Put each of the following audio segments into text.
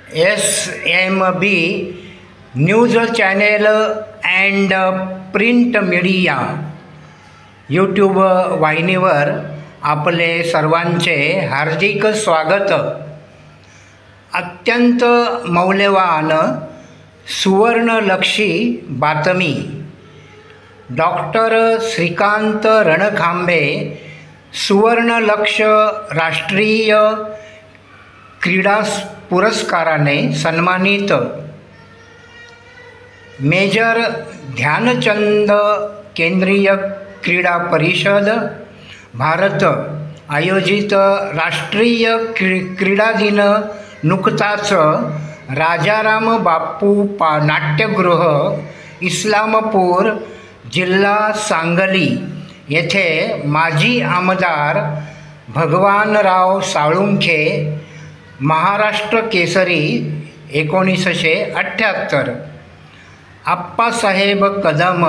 SMB news channel and print media YouTube वाहिनीवर आपले सर्वांचे हार्दिक स्वागत। अत्यंत मौल्यवान सुवर्णलक्षी बातमी। डॉक्टर श्रीकांत रणखांबे सुवर्णलक्ष राष्ट्रीय क्रीडा पुरस्काराने सन्मानित। मेजर ध्यानचंद केंद्रीय क्रीडा परिषद भारत आयोजित राष्ट्रीय क्रीडा दिन नुकताच राजाराम बापू नाट्यगृह इस्लामपूर जिल्हा सांगली येथे माजी आमदार भगवानराव साळुंखे महाराष्ट्र केसरी 1978, आप्पासाहेब कदम,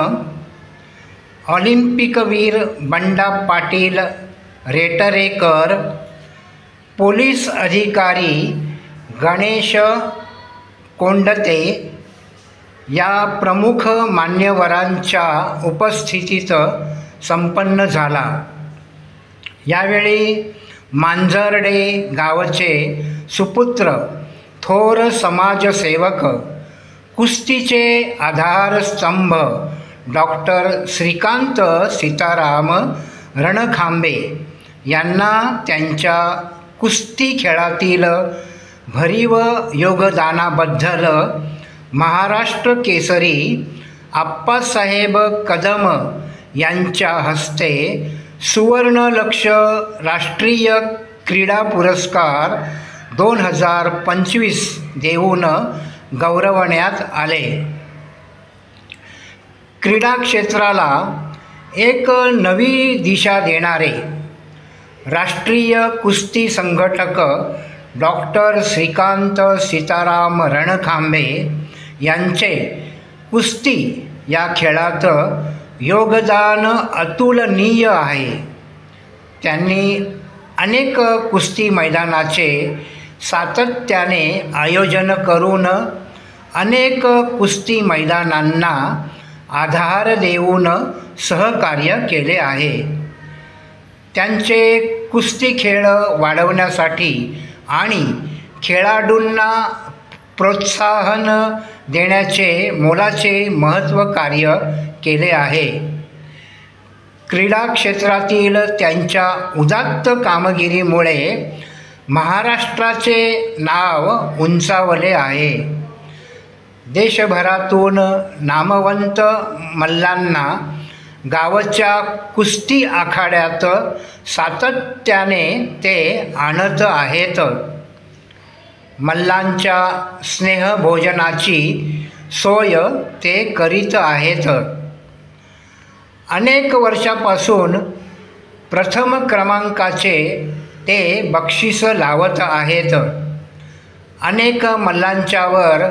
ऑलिम्पिकवीर बंडा पाटील रेटरेकर, पोलीस अधिकारी गणेश कोंडते या प्रमुख मान्यवरांच्या उपस्थितीत संपन्न झाला। यावेळी मांजर्डे गावचे सुपुत्र, थोर समाजसेवक, कुस्तीचे आधारस्तंभ डॉक्टर श्रीकांत सीताराम रणखांबे यांना त्यांच्या कुस्ती खेळातील भरीव योगदानाबद्दल महाराष्ट्र केसरी आप्पासाहेब कदम यांच्या हस्ते सुवर्णलक्ष राष्ट्रीय क्रीडा पुरस्कार 2025 देऊन गौरवण्यात आले। क्रीडा क्षेत्राला एक नवी दिशा देणारे राष्ट्रीय कुस्ती संघटक डॉक्टर श्रीकांत सीताराम रणखांबे यांचे कुस्ती या खेळात योगदान अतुलनीय आहे। त्यांनी अनेक कुस्ती मैदानाचे सातत्याने आयोजन करून अनेक कुस्ती मैदानांना आधार देऊन सहकार्य केले आहे। त्यांचे कुस्ती खेळ वाढवण्यासाठी आणि खेळाडूंना प्रोत्साहन देण्याचे मोलाचे महत्त्वकार्य केले आहे। क्रीडा क्षेत्रातील त्यांच्या उदात्त कामगिरीमुळे महाराष्ट्राचे नाव उंचावले आहे। देशभरातून नामवंत मल्लांना गावच्या कुस्ती आखाड्यात सातत्याने ते आणत आहेत। मल्लांच्या स्नेहभोजनाची सोय ते करीत आहेत। अनेक वर्षापासून प्रथम क्रमांकाचे ते बक्षीस लावत आहेत। अनेक मल्लांच्यावर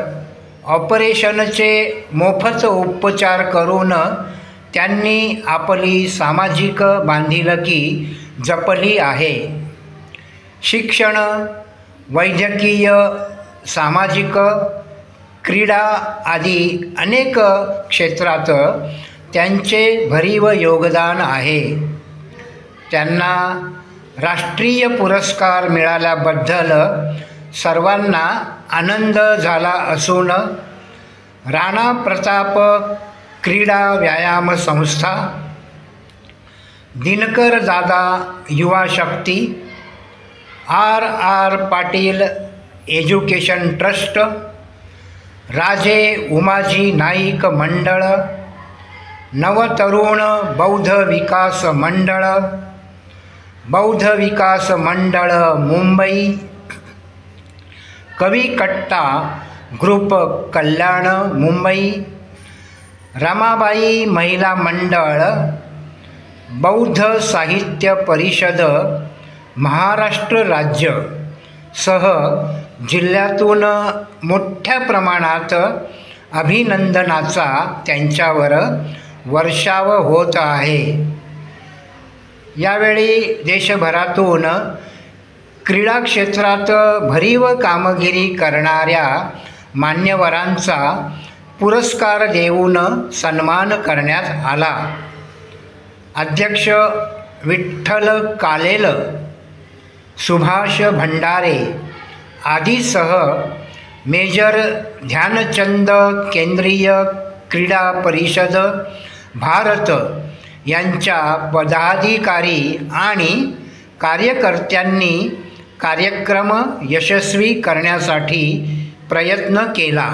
ऑपरेशनचे मोफत उपचार करून त्यांनी आपली सामाजिक बांधिलकी जपली आहे। शिक्षण, वैद्यकीय, सामाजिक, क्रीडा आदी अनेक क्षेत्रात त्यांचे भरीव योगदान आहे। त्यांना राष्ट्रीय पुरस्कार मिळाल्याबद्दल सर्वांना आनंद झाला असून राणा प्रताप क्रीडा व्यायाम संस्था, दिनकर दादा युवा शक्ती, RR Patil education trust, Raje Umaji Naik मंडळ, नवतरुण बौद्ध विकास मंडळ, बौद्ध विकास मंडळ मुंबई, कवी कट्टा ग्रुप कल्याण मुंबई, रमाबाई महिला मंडळ, बौद्ध साहित्य परिषद महाराष्ट्र राज्य सह जिल्ह्यातून मोठ्या प्रमाणात अभिनंदनाचा त्यांच्यावर वर्षाव होत आहे। यावेळी देशभरातून क्रीडा क्षेत्रात भरीव कामगिरी करणाऱ्या मान्यवरांचा पुरस्कार देऊन सन्मान करण्यात आला. अध्यक्ष विठ्ठल कालेल, सुभाष भंडारे आदीसह मेजर ध्यानचंद केंद्रीय क्रीडा परिषद भारत यांच्या पदाधिकारी आणि कार्यकर्त्यांनी कार्यक्रम यशस्वी करण्यासाठी प्रयत्न केला.